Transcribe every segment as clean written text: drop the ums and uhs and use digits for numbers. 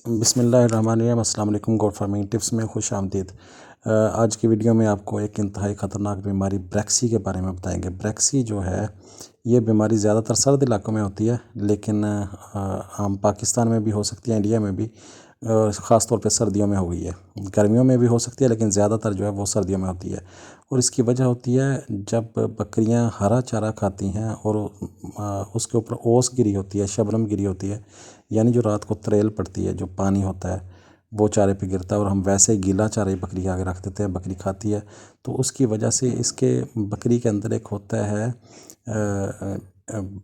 بسم اللہ الرحمن الرحیم۔ السلام علیکم۔ گوڈ فارمنگ ٹپس میں خوش آمدید۔ آج کی ویڈیو میں آپ کو ایک انتہائی خطرناک بیماری بریکسی کے بارے میں بتائیں گے۔ بریکسی جو ہے یہ بیماری زیادہ تر سرد علاقوں میں ہوتی ہے، لیکن عام پاکستان میں بھی ہو سکتی ہے، انڈیا میں بھی، خاص طور پہ سردیوں میں ہو گئی ہے۔ گرمیوں میں بھی ہو سکتی ہے لیکن زیادہ تر جو ہے وہ سردیوں میں ہوتی ہے، اور اس کی وجہ ہوتی ہے جب بکریاں ہرا چارہ کھاتی ہیں اور اس کے اوپر اوس گری ہوتی ہے، شبنم گری ہوتی ہے، یعنی جو رات کو تریل پڑتی ہے، جو پانی ہوتا ہے وہ چارے پہ گرتا ہے، اور ہم ویسے ہی گیلا چارہ ہی بکری کے آگے رکھ دیتے ہیں، بکری کھاتی ہے۔ تو اس کی وجہ سے اس کے بکری کے اندر ایک ہوتا ہے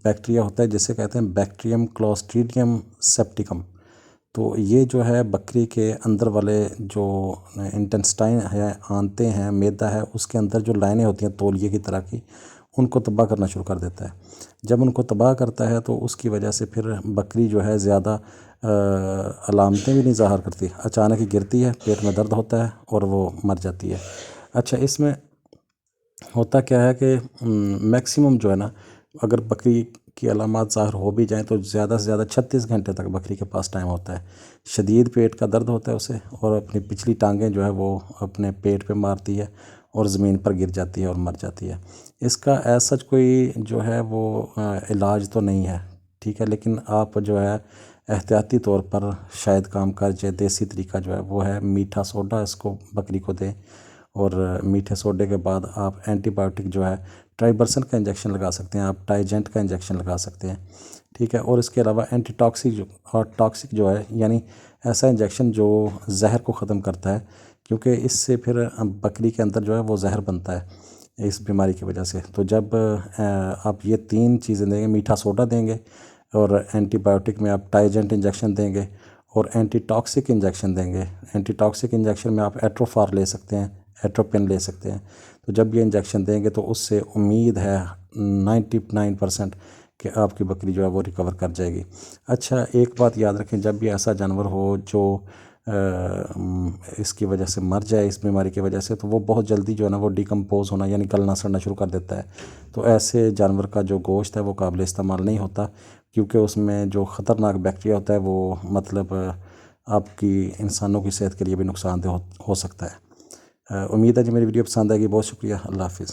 بیکٹیریا ہوتا ہے جسے کہتے ہیں بیکٹیریم کلوسٹریڈیم سیپٹیکم۔ تو یہ جو ہے بکری کے اندر والے جو انٹسٹائن ہے، آنتیں ہیں، میدا ہے، اس کے اندر جو لائنیں ہوتی ہیں تولیے کی طرح کی، ان کو تباہ کرنا شروع کر دیتا ہے۔ جب ان کو تباہ کرتا ہے تو اس کی وجہ سے پھر بکری جو ہے زیادہ علامتیں بھی نہیں ظاہر کرتی، اچانک ہی گرتی ہے، پیٹ میں درد ہوتا ہے اور وہ مر جاتی ہے۔ اچھا، اس میں ہوتا کیا ہے کہ میکسیمم جو ہے نا، اگر بکری کی علامات ظاہر ہو بھی جائیں تو زیادہ سے زیادہ 36 گھنٹے تک بکری کے پاس ٹائم ہوتا ہے۔ شدید پیٹ کا درد ہوتا ہے اسے، اور اپنی پچھلی ٹانگیں جو ہے وہ اپنے پیٹ پہ مارتی ہے اور زمین پر گر جاتی ہے اور مر جاتی ہے۔ اس کا ایز سچ کوئی جو ہے وہ علاج تو نہیں ہے، ٹھیک ہے، لیکن آپ جو ہے احتیاطی طور پر شاید کام کر جائے۔ دیسی طریقہ جو ہے وہ ہے میٹھا سوڈا اس کو بکری کو دیں، اور میٹھے سوڈے کے بعد آپ اینٹی بایوٹک جو ہے ٹرائبرسن کا انجیکشن لگا سکتے ہیں، آپ ٹائیجنٹ کا انجیکشن لگا سکتے ہیں، ٹھیک ہے۔ اور اس کے علاوہ اینٹی ٹاکسک جو ہے، یعنی ایسا انجیکشن جو زہر کو ختم کرتا ہے، کیونکہ اس سے پھر بکری کے اندر جو ہے وہ زہر بنتا ہے اس بیماری کی وجہ سے۔ تو جب آپ یہ 3 چیزیں دیں گے، میٹھا سوڈا دیں گے، اور اینٹی بایوٹک میں آپ ٹائیجنٹ انجیکشن دیں گے، اور اینٹی ٹاکسک انجیکشن دیں گے۔ اینٹی ٹاکسک انجیکشن میں آپ ایٹروفار لے سکتے ہیں، ایٹروپن لے سکتے ہیں۔ تو جب یہ انجیکشن دیں گے تو اس سے امید ہے 99% کہ آپ کی بکری جو ہے وہ ریکور کر جائے گی۔ اچھا، ایک بات یاد رکھیں، جب بھی ایسا جانور ہو جو اس کی وجہ سے مر جائے، اس بیماری کی وجہ سے، تو وہ بہت جلدی جو ہے نا وہ ڈیکمپوز ہونا، یعنی گلنا سڑنا شروع کر دیتا ہے۔ تو ایسے جانور کا جو گوشت ہے وہ قابل استعمال نہیں ہوتا، کیونکہ اس میں جو خطرناک بیکٹیریا ہوتا ہے وہ مطلب آپ کی انسانوں کی صحت کے لیے بھی نقصان دہ ہو سکتا ہے۔ امید ہے کہ میری ویڈیو پسند آئے گی۔ بہت شکریہ۔ اللہ حافظ۔